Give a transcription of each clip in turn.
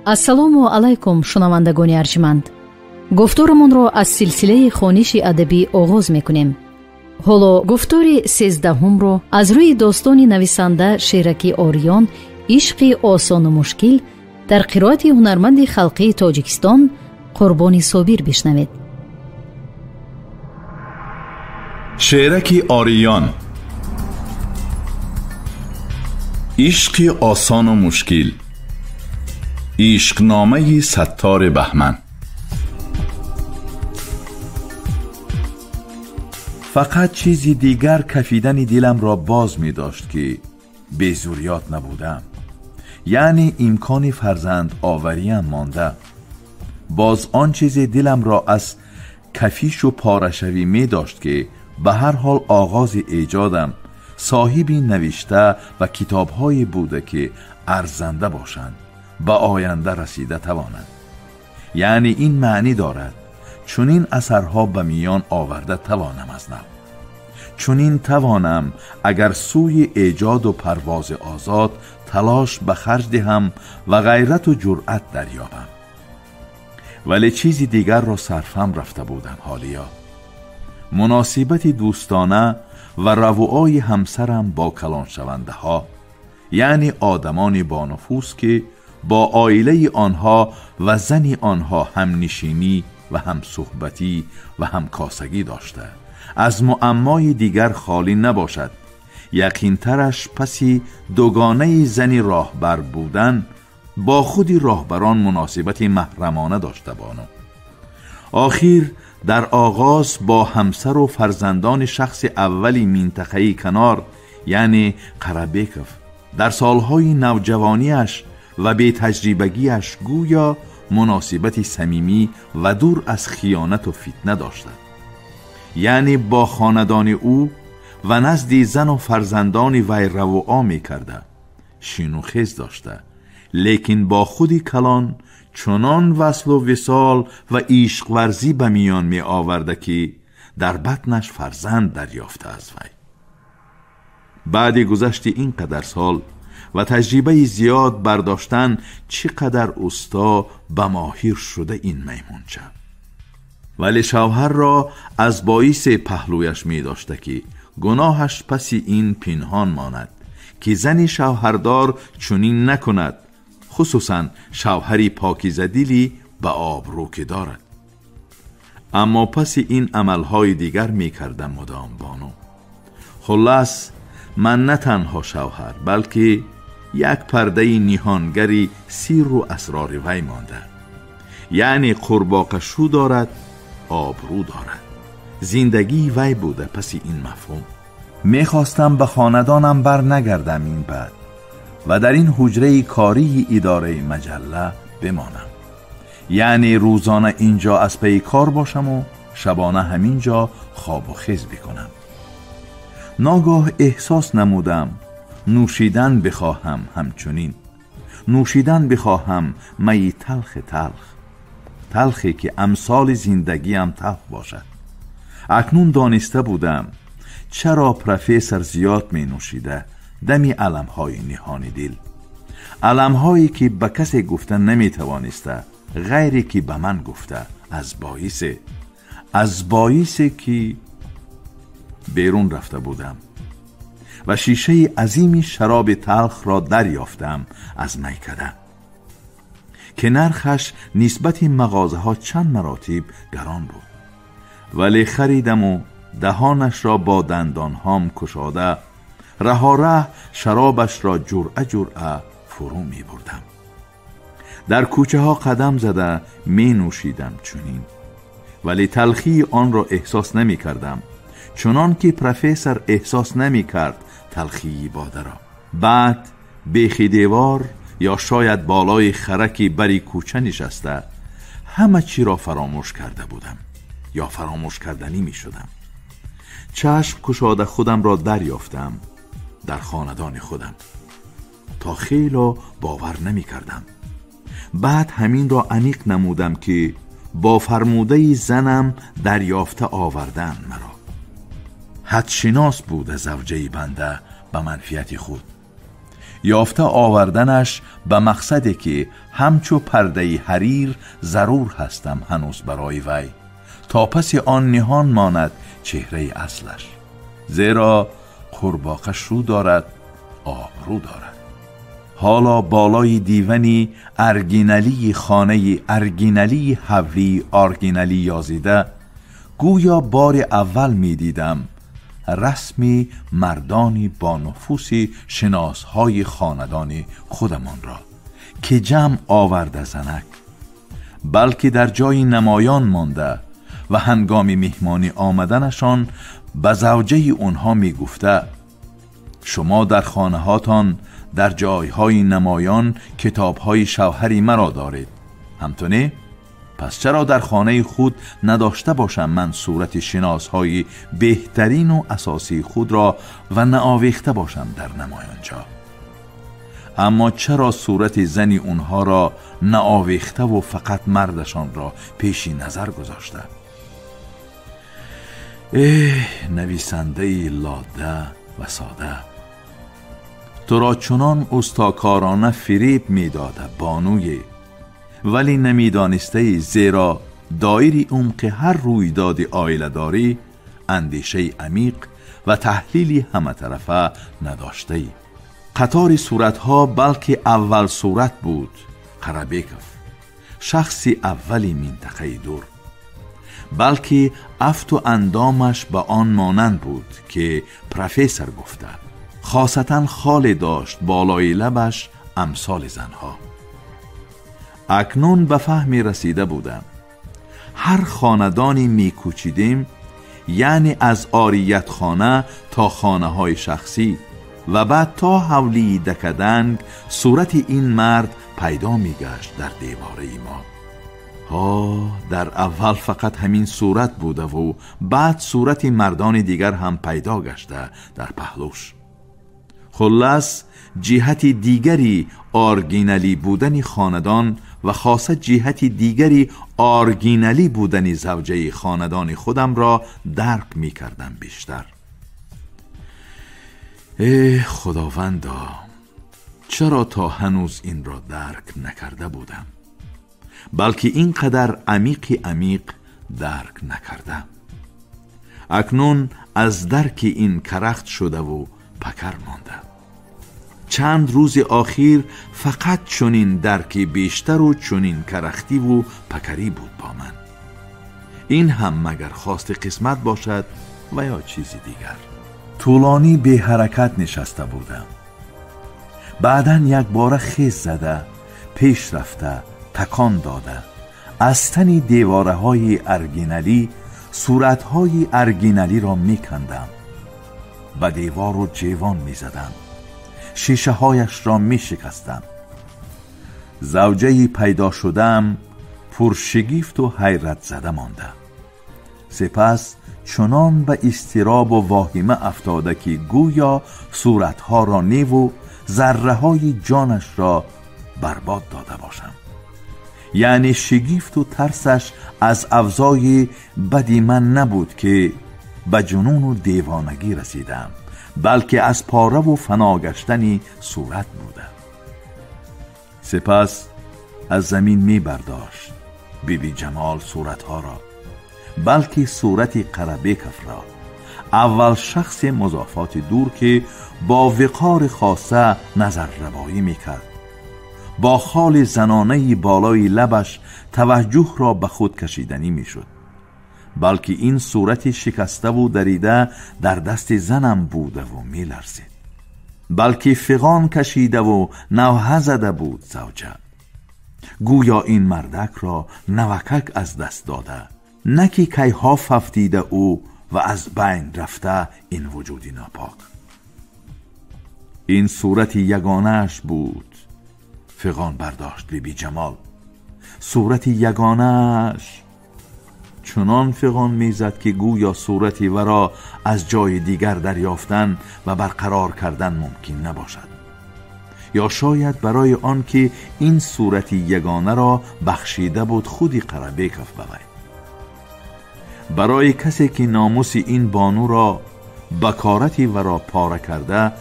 ассалому алайкум шунавандагони арҷманд. гуфторамонро аз силсилаи хониши адабӣ оғоз мекунем. ҳоло гуфтори 13-ро аз рӯи достони нависанда Шераки Ориён ишқи осону мушкил дар қироати ҳунарманди халқии Тоҷикистон Қурбони Собир бишнавед. Шераки Ориён. ишқи осону мушкил. ишқномаи Саттор Баҳман. فقط چیزی دیگر کفیدن دلم را باز می داشت که به زوریات نبودم، یعنی امکان فرزند آوریم مانده. باز آن چیز دلم را از کفیش و پارشوی می داشت که به هر حال آغاز ایجادم صاحبی نوشته و کتاب‌های بوده که ارزنده باشند، به آینده رسیده توانند. یعنی این معنی دارد چون این اثرها به میان آورده توانم از نو، چون این توانم اگر سوی ایجاد و پرواز آزاد تلاش به خرج دهم و غیرت و جرأت دریابم. ولی چیزی دیگر را صرفم رفته بودم حالیا. مناسبت دوستانه و روعای همسرم با کلان شونده ها، یعنی آدمان با نفوذ که با عائله آنها و زن آنها هم نشینی و هم صحبتی و هم کاسگی داشته، از معمای دیگر خالی نباشد. یقین ترش پسی دوگانه زنی راهبر بودن با خودی راهبران مناسبت محرمانه داشته بانم. آخر در آغاز با همسر و فرزندان شخص اولی منطقه کنار، یعنی قره‌بکف، در سالهای نوجوانیش و بی تجربگیش گویا مناسبتی صمیمی و دور از خیانت و فتنه داشته. یعنی با خاندان او و نزد زن و فرزندان وی رواع می کرده، شین و خیز داشته، لیکن با خودی کلان چنان وصل و وصال و عشق ورزی به میان می آورده که در بطنش فرزند دریافته از وی. بعد گذشت این قدر سال و تجربه زیاد برداشتن، چقدر استا به ماهر شده این میمونچه. ولی شوهر را از باعث پهلویش می داشته که گناهش پسی این پنهان ماند که زنی شوهردار چنین نکند، خصوصا شوهری پاکیزه دلی به آبرو که دارد. اما پس این عملهای دیگر می کردم مدام بانو. خلاص من نه تنها شوهر بلکه یک پرده نهانگری سیر و اسرار وی مانده. یعنی قورباغه‌شو دارد، آبرو دارد. زندگی وی بوده پس این مفهوم. میخواستم به خاندانم بر نگردم این بعد و در این حجره کاری اداره مجله بمانم. یعنی روزانه اینجا از پی کار باشم و شبانه همینجا خواب و خیز بکنم. ناگاه احساس نمودم نوشیدن بخواهم، همچنین نوشیدن بخواهم می تلخ تلخی که امثال زندگیم تلخ باشد. اکنون دانسته بودم چرا پروفسور زیاد می نوشیده دمی علمهای نهان دل، علمهایی که به کسی گفتن نمی توانسته غیری که به من گفته، از باعث که بیرون رفته بودم و شیشه عظیمی شراب تلخ را دریافتم از میکده که نرخش نسبت مغازه ها چند مراتب گران بود. ولی خریدم و دهانش را با دندان هام کشاده ره شرابش را جرعه فرو می بردم. در کوچه ها قدم زده می نوشیدم چنین، ولی تلخی آن را احساس نمی کردم چنان که پروفسور احساس نمی کرد تلخی باده را. بعد بیخی دیوار یا شاید بالای خرکی بری کوچه نشسته همه چی را فراموش کرده بودم یا فراموش کردنی می شدم. چشم کشاده خودم را دریافتم در خاندان خودم. تا خیلی باور نمی کردم. بعد همین را عمیق نمودم که با فرموده زنم دریافته آوردن مرا. حدشناس بود زوجه بنده به منفیت خود. یافته آوردنش به مقصدی که همچو پرده حریر ضرور هستم هنوز برای وی، تا پس آن نهان ماند چهره اصلش، زیرا قورباغه رو دارد آبرو دارد. حالا بالای دیونی ارگینالی خانه ارگینالی حوری ارگینالی یازیده، گویا بار اول می دیدم رسمی مردانی با نفوسی شناسهای خاندان خودمان را که جمع آورده زنک، بلکه در جای نمایان مانده و هنگام مهمانی آمدنشان به زوجه اونها می گفته شما در خانه هاتان در جایهای نمایان کتابهای شوهری مرا دارید، همتونه؟ پس چرا در خانه خود نداشته باشم من صورت شناسهای بهترین و اساسی خود را و نآویخته باشم در نمایانجا؟ اما چرا صورت زنی اونها را نآویخته و فقط مردشان را پیشی نظر گذاشته؟ نویسنده لاده و ساده، تو را چنان استاکارانه فریب میداده بانوی، ولی نمیدانسته، زیرا دایره عمق هر رویداد عائله داری اندیشه عمیق و تحلیلی همه طرفه نداشته. قطار صورتها بلکه اول صورت بود قرهبیکوف، شخص اولی منطقه دور، بلکه افت و اندامش به آن مانند بود که پروفسور گفته، خاصتا خال داشت بالای لبش امثال زنها. اکنون به فهمی رسیده بودم هر خاندانی میکوچیدیم، یعنی از عاریت خانه تا خانه های شخصی و بعد تا حولی دکدنگ، صورت این مرد پیدا میگشت در دیواره ما. در اول فقط همین صورت بوده و بعد صورت مردان دیگر هم پیدا گشته در پهلوش. خلاص جهت دیگری ارگینالی بودن خاندان و خاصه جهت دیگری ارگینالی بودن زوجه خاندان خودم را درک می کردم بیشتر. خداوندا، چرا تا هنوز این را درک نکرده بودم؟ بلکه اینقدر عمیق درک نکردم. اکنون از درک این کرخت شده و پکر مانده. چند روز آخر فقط چنین درکی بیشتر و چنین کرختی و پکری بود با من. این هم مگر خواست قسمت باشد و یا چیزی دیگر؟ طولانی به حرکت نشسته بودم. بعداً یک بار خیز زده پیش رفته تکان داده از تن دیواره های ارگینالی صورت های ارگینالی را می کندم، به دیوار و جیوان می زدم، شیشه هایش را می شکستم. زوجهی پیدا شدم پرشگیفت و حیرت زده مانده. سپس چنان به اضطراب و واهمه افتاده که گویا صورتها را نیو و ذره های جانش را برباد داده باشم. یعنی شگیفت و ترسش از افزای بدی من نبود که به جنون و دیوانگی رسیدم، بلکه از پاره و فناگشتنی صورت بودم. سپس از زمین می برداشت بیبی جمال صورتها را، بلکه صورت قرهبیکوف را، اول شخص مضافات دور که با وقار خاصه نظر روایی می کرد، با خال زنانه بالای لبش توجه را به خود کشیدنی می شد، بلکه این صورت شکسته و دریده در دست زنم بوده و می لرزید، بلکه فغان کشیده و نوحه زده بود زوجه. گویا این مردک را نوکک از دست داده، نه که کیها ففتیده او و از بین رفته این وجودی ناپاک. این صورت یگانه‌اش بود. فغان برداشت بیبی جمال، صورت یگانه‌اش چنان فغان میزد که گویا صورتی ورا از جای دیگر دریافتن و برقرار کردن ممکن نباشد، یا شاید برای آن که این صورت یگانه را بخشیده بود خودی قرهبیکوف بوی. برای کسی که ناموس این بانو را بکارتی ورا پاره کرده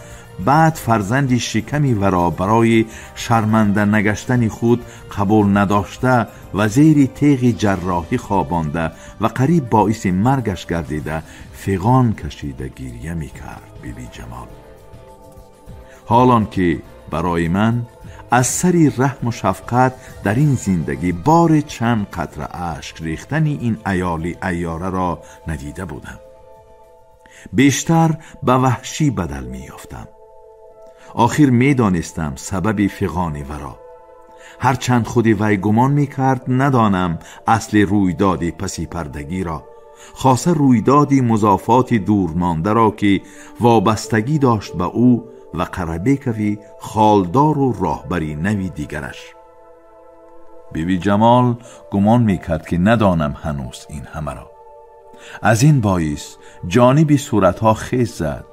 بعد فرزندی شکمی ورا برای شرمنده نگشتن خود قبول نداشته و زیر تیغ جراحی خوابانده و قریب باعث مرگش گردیده فغان کشیده گریه می کرد بیبی جمال. حالان که برای من از سری رحم و شفقت در این زندگی بار چند قطره اشک ریختن این عیالی عیاره را ندیده بودم. بیشتر به وحشی بدل می یافتم. آخر می دانستم سبب فغان ورا. هرچند خود وی گمان می کرد ندانم اصل رویداد پسی پردگی را، خاصه رویداد مضافات دورمانده را که وابستگی داشت به او و قربه کوی خالدار و راهبری نوی دیگرش. بیبی جمال گمان می کرد که ندانم هنوز این همه را. از این باعث جانبی صورتها خیز زد.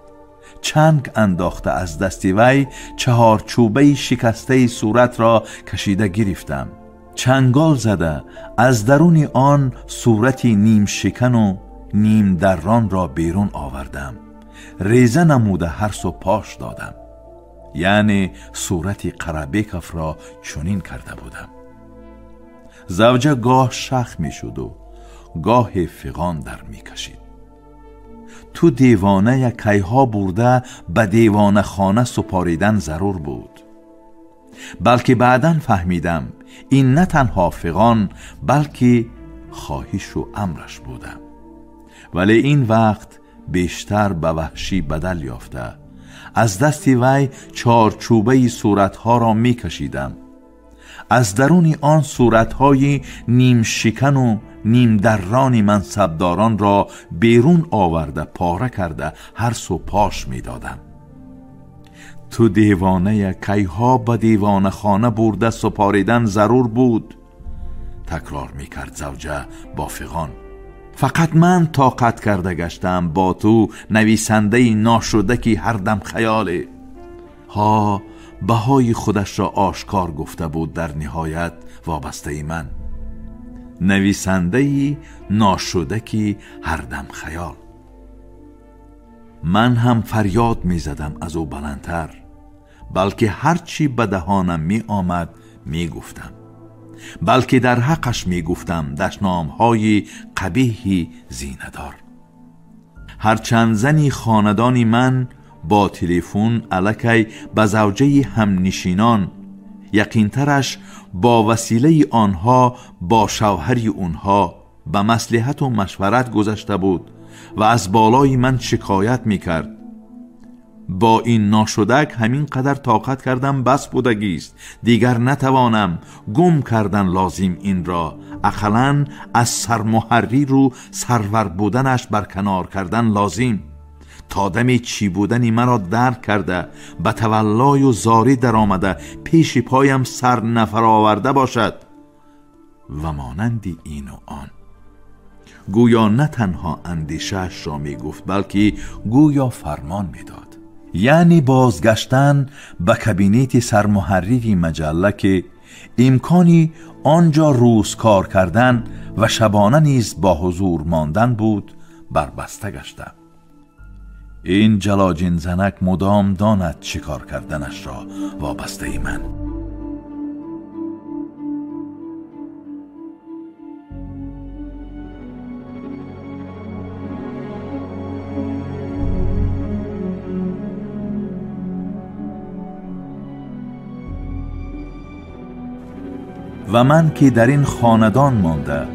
چنگ انداخته از دست وی 4 چوبه شکسته صورت را کشیده گرفتم. چنگال زده از درون آن صورتی نیم شکن و نیم دران را بیرون آوردم. ریزه نموده هر سو پاش دادم. یعنی صورتی قربیکف را چنین کرده بودم. زوجه گاه شخ می شد و گاه فغان در می کشید. تو دیوانه کیها برده به دیوانه خانه سپاریدن ضرور بود. بلکه بعداً فهمیدم این نه تنها فغان بلکه خواهش و امرش بودم. ولی این وقت بیشتر به وحشی بدل یافته از دست وی 4 چوبه صورتها را می کشیدم. از درون آن صورتهای نیم شکن و نیم دران منصبداران را بیرون آورده پاره کرده هر سو پاش می دادم. تو دیوانه کیها به دیوانه خانه برده سپاریدن ضرور بود، تکرار می کرد زوجه با فغان. فقط من طاقت کرده گشتم با تو نویسنده ناشده کی هر دم خیاله. ها بهای خودش را آشکار گفته بود در نهایت وابسته من. نویسنده ناشده کی هر دم خیال. من هم فریاد می زدم از او بلندتر، بلکه هرچی به دهانم می آمد می گفتم. بلکه در حقش می گفتم دشنامهای قبیحی زینه‌دار. هرچند زنی خاندانی من با تلفن الکی به زوجه همنشینان، یقینترش با وسیله آنها با شوهری اونها به مصلحت و مشورت گذشته بود و از بالای من شکایت میکرد. با این ناشدک همین قدر طاقت کردم بس بودگیست، دیگر نتوانم، گم کردن لازم این را، اقلاً از سرمحری رو سرور بودنش برکنار کردن لازم، تا دم چی بودنی مرا درک کرده به تولای و زاری در آمده پیش پایم سر نفر آورده باشد و مانندی این و آن. گویا نه تنها اندیشش را می گفت بلکه گویا فرمان می داد. یعنی بازگشتن به کابینت سرمحرری مجله که امکانی آنجا روز کار کردن و شبانه نیز با حضور ماندن بود بربسته گشته. این جلاجین زنک مدام داند چیکار کردنش را وابسته ای من. و من که در این خاندان مانده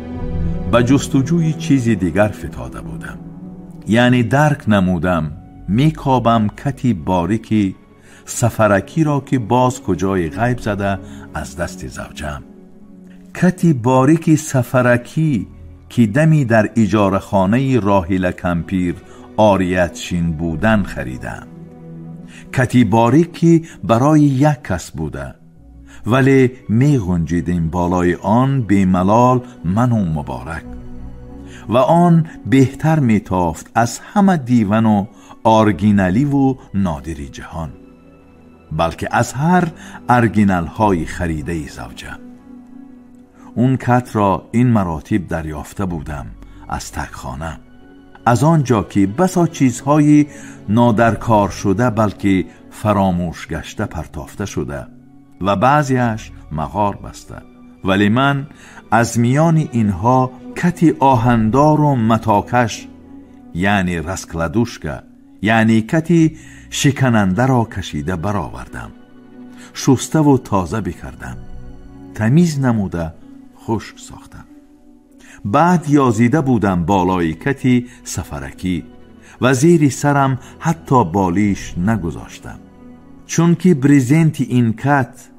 به جستجوی چیزی دیگر فتاده بودم. یعنی درک نمودم میکابم کتی باریکی سفرکی را که باز کجای غیب زده از دست زوجم. کتی باریکی سفرکی که دمی در اجاره خانه راحیل کمپیر آریت شین بودن خریدم. کتی باریکی برای یک کس بوده، ولی می گنجیدیم بالای آن بیملال من و مبارک، و آن بهتر می تافت از همه دیون و آرگینالی و نادری جهان، بلکه از هر ارگینال های خریده زوجه. اون کت را این مراتب دریافته بودم از تکخانه. از آنجا که بسا چیزهای نادرکار شده بلکه فراموش گشته پرتافته شده و بعضیش مغار بسته، ولی من از میان اینها کتی آهندار و متاکش یعنی رسکلدوشکه یعنی کتی شکننده را کشیده برآوردم، شسته و تازه بکردم، تمیز نموده خشک ساختم. بعد یازیده بودم بالای کتی سفرکی و زیر سرم حتی بالیش نگذاشتم، چون که برزنت این کت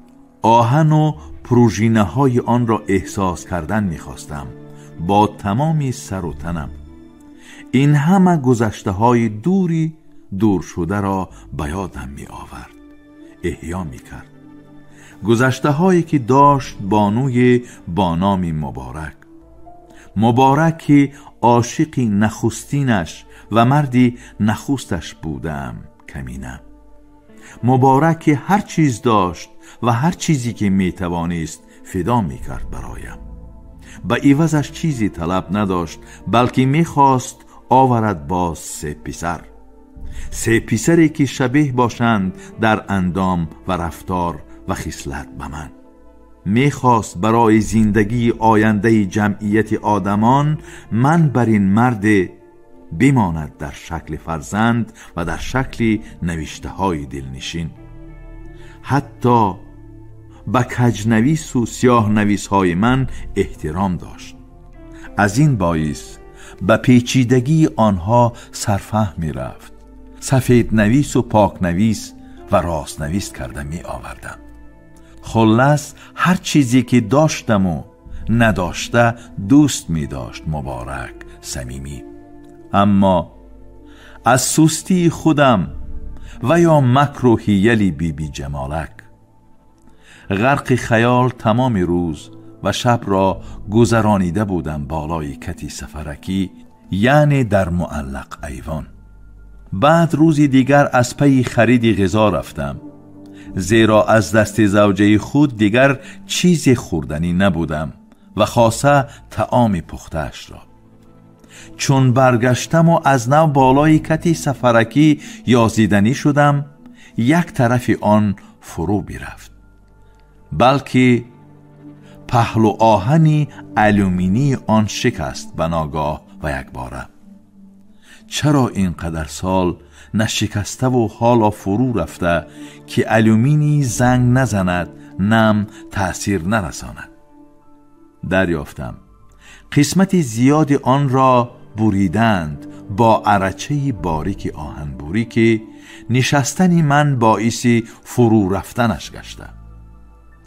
آهن و پروژینه های آن را احساس کردن میخواستم با تمامی سر و تنم. این همه گذشته های دور شده را به یادم می آورد، احیا می کرد. گذشته هایی که داشت بانوی با نام مبارک که عاشقی نخستینش و مردی نخستش بودم کمینه. مبارک که هر چیز داشت و هر چیزی که می توانست فدا می کرد برایم. به عوضش چیزی طلب نداشت، بلکه می خواست آورد باز 3 پسر، 3 پسری که شبیه باشند در اندام و رفتار و خصلت به من. میخواست برای زندگی آینده جمعیت آدمان من بر این مرد بماند در شکل فرزند و در شکل نوشته های دلنشین. حتی به کجنویس و سیاه نویس های من احترام داشت. از این باعث به پیچیدگی آنها سرفهم می رفت. سفید نویس و پاک نویس و راست نویس کرده می آوردم. خلاص هر چیزی که داشتم و نداشته دوست می داشت مبارک صمیمی. اما از سستی خودم و یا مکر و حیلی بی جمالک غرق خیال تمام روز و شب را گذرانیده بودم بالای کتی سفرکی یعنی در معلق ایوان. بعد روزی دیگر از پی خرید غذا رفتم، زیرا از دست زوجه خود دیگر چیز خوردنی نبودم و خاصه طعام پخته‌اش را. چون برگشتم و از نو بالای کتی سفرکی یازیدنی شدم، یک طرف آن فرو برفت، بلکه پهلو آهنی الومینی آن شکست بناگاه و یک باره. چرا اینقدر سال نشکسته و حالا فرو رفته که الومینی زنگ نزند، نم تأثیر نرساند؟ دریافتم قسمت زیاد آن را بریدند با عرچه باریک آهنبوری که نشستنی من باعث فرو رفتنش گشته.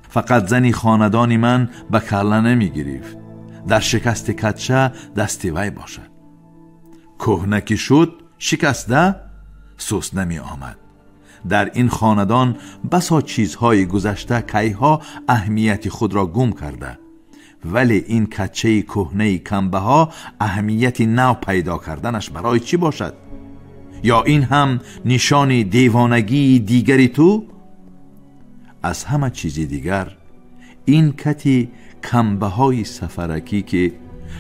فقط زنی خاندانی من به کله نمی گرفت در شکست کتشه دست وی باشد. کهنه شد شکسته سوس نمی آمد. در این خاندان بسا چیزهای گذشته کیها اهمیت خود را گم کرده، ولی این کچه کهنه کمبها اهمیت نو پیدا کردنش برای چی باشد؟ یا این هم نشان دیوانگی دیگری تو؟ از همه چیز دیگر این کتی کمبهای سفرکی که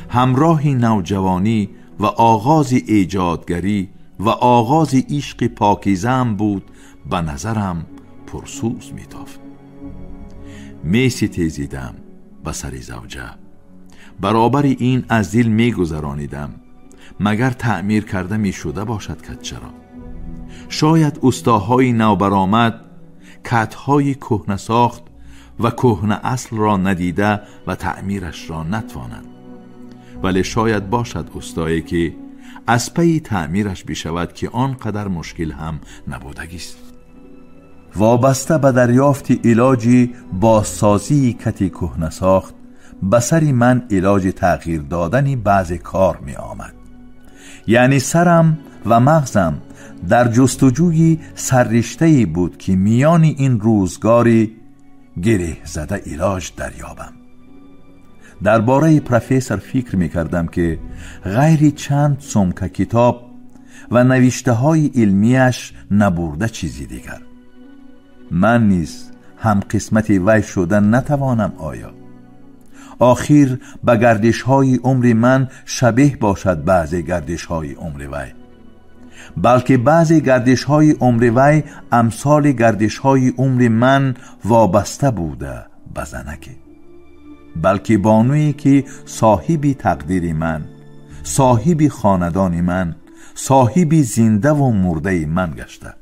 همراه نوجوانی و آغاز ایجادگری و آغاز عشق پاکیزم بود به نظرم پرسوز میتافت. میسی تیزیدم به سر زوجه، برابر این از دل میگذرانیدم مگر تعمیر کرده میشده باشد کتچه را. شاید استاهای نو برآمد کتهای کهنه ساخت و کهنه اصل را ندیده و تعمیرش را نتوانند، ولی شاید باشد استایی که از پی تعمیرش بشود که آنقدر مشکل هم نبودگیست. وابسته به دریافت علاجی بازسازی کتی کهنه ساخت، به سر من علاج تغییر دادنی بعض کار می آمد. یعنی سرم و مغزم در جستجوی سررشته‌ای بود که میان این روزگاری گره زده علاج دریابم. درباره پروفسور فکر می کردم که غیر چند سمکه کتاب و نوشته های علمیش نبرده چیزی دیگر. من نیز هم قسمت وی شدن نتوانم. آخر به گردش های عمر من شبیه باشد بعضی گردش های عمر وی، بلکه بعضی گردش های عمر وی امثال گردش های عمر من وابسته بوده به زنک، بلکه بانویی که صاحبی تقدیر من، صاحبی خاندان من، صاحبی زنده و مرده من گشته،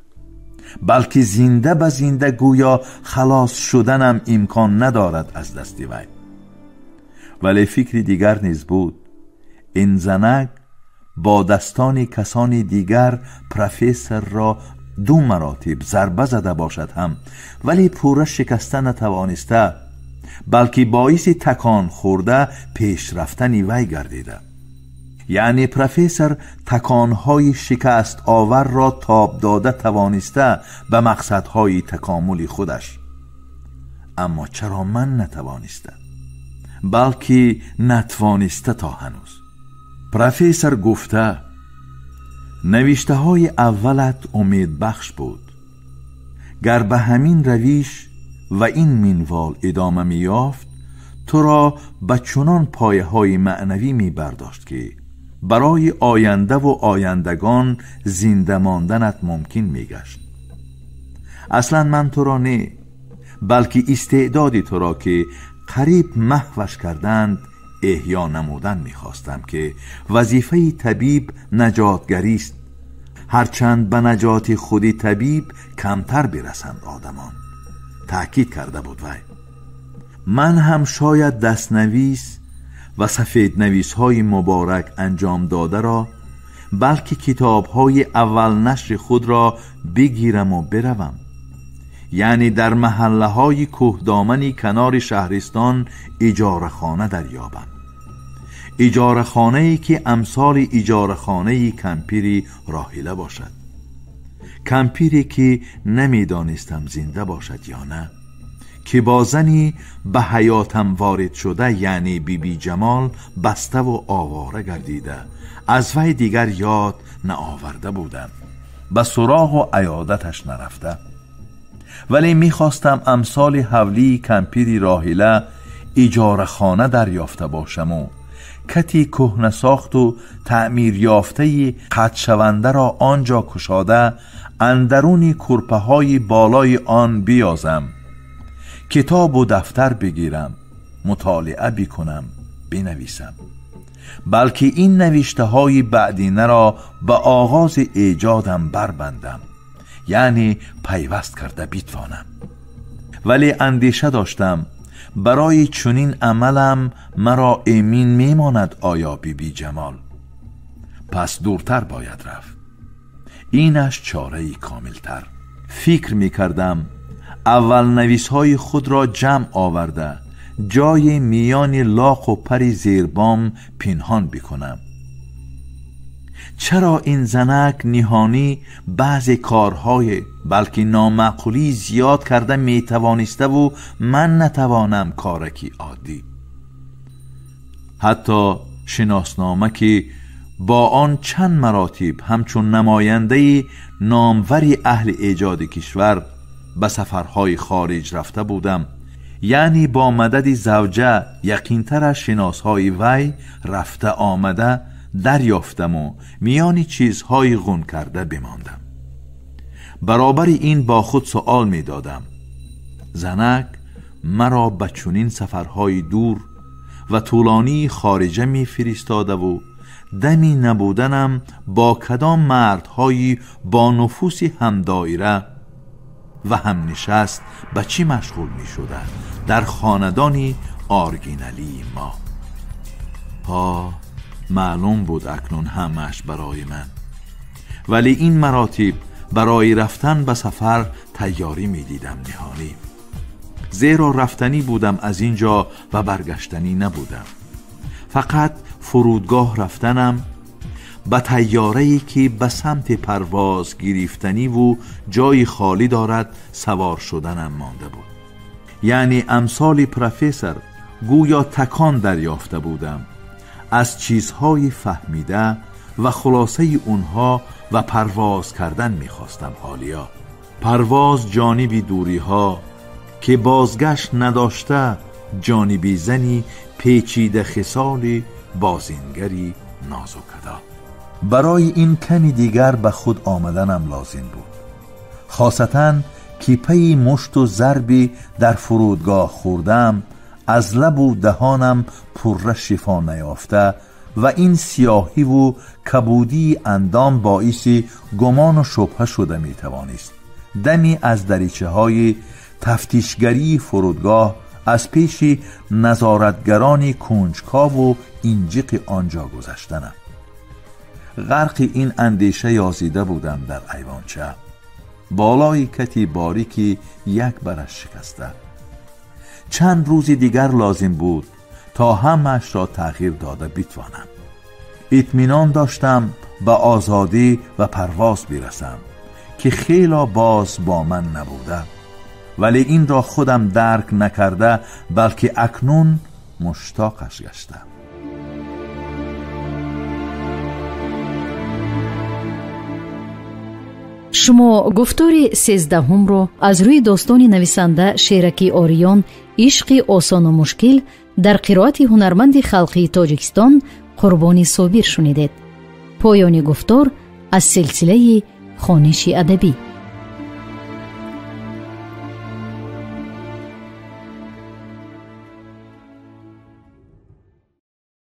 بلکه زنده به زنده گویا خلاص شدنم امکان ندارد از دست وی. ولی فکر دیگر نیز بود. این زنک با دستان کسان دیگر پروفسور را 2 مراتب ضربه زده باشد هم، ولی پوره شکسته نتوانسته، بلکه باعث تکان خورده پیش رفتن وی گردیده. یعنی پروفسور تکانهای شکست آور را تاب داده توانسته به مقصدهای تکامل خودش، اما چرا من نتوانسته؟ بلکه نتوانسته تا هنوز. پروفسور گفته نوشته های اولت امید بخش بود، گر به همین رویش و این منوال ادامه می یافت تو را به چنان پایه های معنوی می برداشت که برای آینده و آیندگان زنده ماندنت ممکن می گشت. اصلا من تو را نه، بلکه استعدادی تو را که قریب محوش کردند احیا نمودن می خواستم که وظیفه طبیب نجاتگری است، هرچند به نجات خودی طبیب کمتر برسند آدمان، تأکید کرده بود وی. من هم شاید دستنویس و سفید نویس های مبارک انجام داده را، بلکه کتاب های اول نشر خود را بگیرم و بروم، یعنی در محله های کوهدامنی کنار شهرستان اجاره خانه دریابم، اجاره خانه‌ای که امثال اجاره خانه کمپیری راحله باشد، کمپیری که نمیدانستم زنده باشد یا نه، که با زنی به حیاتم وارد شده، یعنی بی جمال بسته و آواره گردیده، از وی دیگر یاد نآورده بودم، به سراغ و عیادتش نرفته، ولی میخواستم امثال حولی کمپیری راحله اجاره خانه دریافته باشم و کتی کهنه ساخت و تعمیر یافته قطع شونده را آنجا کشاده اندرونی کرپه های بالای آن بیازم، کتاب و دفتر بگیرم، مطالعه بکنم، بنویسم، بلکه این نوشته های بعدینه را به آغاز ایجادم بربندم، یعنی پیوست کرده بیتوانم. ولی اندیشه داشتم برای چنین عملم مرا امین میماند آیا بی جمال؟ پس دورتر باید رفت، اینش چاره‌ای کاملتر. فکر میکردم اول نویس های خود را جمع آورده جای میان لاق و پر زیربام پنهان بکنم. چرا این زنک نهانی بعضی کارهای بلکه نامعقولی زیاد کرده میتوانسته و من نتوانم کارکی عادی؟ حتی شناسنامه که با آن چند مراتب همچون نماینده ناموری اهل ایجاد کشور به سفرهای خارج رفته بودم، یعنی با مدد زوجه یقینتر از شناسهای وی رفته آمده دریافتم و میانی چیزهای غن کرده بماندم. برابر این با خود سوال می دادم، زنک مرا به چنین سفرهای دور و طولانی خارجه می فرستاده و دمی نبودنم با کدام مردهایی با نفوس هم دایره و هم نشست به چی مشغول می شده در خاندانی آرگینالی ما؟ معلوم بود اکنون همش برای من، ولی این مراتب برای رفتن به سفر تیاری می دیدم نهانی، زیرا رفتنی بودم از اینجا و برگشتنی نبودم، فقط فرودگاه رفتنم به طیاره‌ای که به سمت پرواز گرفتنی و جای خالی دارد سوار شدنم مانده بود. یعنی امثال پروفسور گویا تکان دریافته بودم از چیزهای فهمیده و خلاصه اونها و پرواز کردن میخواستم. حالیا پرواز جانبی دوری ها که بازگشت نداشته جانبی زنی پیچیده خصال بازینگری نازکدا. برای این کمی دیگر به خود آمدنم لازم بود، خاصتاً که پی مشت و ضربی در فرودگاه خوردم، از لب و دهانم پر شفا نیافته و این سیاهی و کبودی اندام باعث گمان و شبهه شده می توانست. دمی از دریچه های تفتیشگری فرودگاه از پیش نظارتگران کنجکاو و اینجق آنجا گذشتنم. غرق این اندیشه یازیده بودم در ایوانچه، بالای کتی باریکی یک برش شکسته. چند روز دیگر لازم بود تا همش را تغییر داده بتوانم. اطمینان داشتم به آزادی و پرواز برسم که خیلی باز با من نبوده، ولی این را خودم درک نکرده بلکه اکنون مشتاقش گشتم. شما گفتار 13 رو از روی داستان نویسنده شیرکی آریان عشق آسان و مشکل در قرائت هنرمند خلقی تاجیکستان قربانی صابر شنیدید. پایان گفتار از سلسله خوانش ادبی.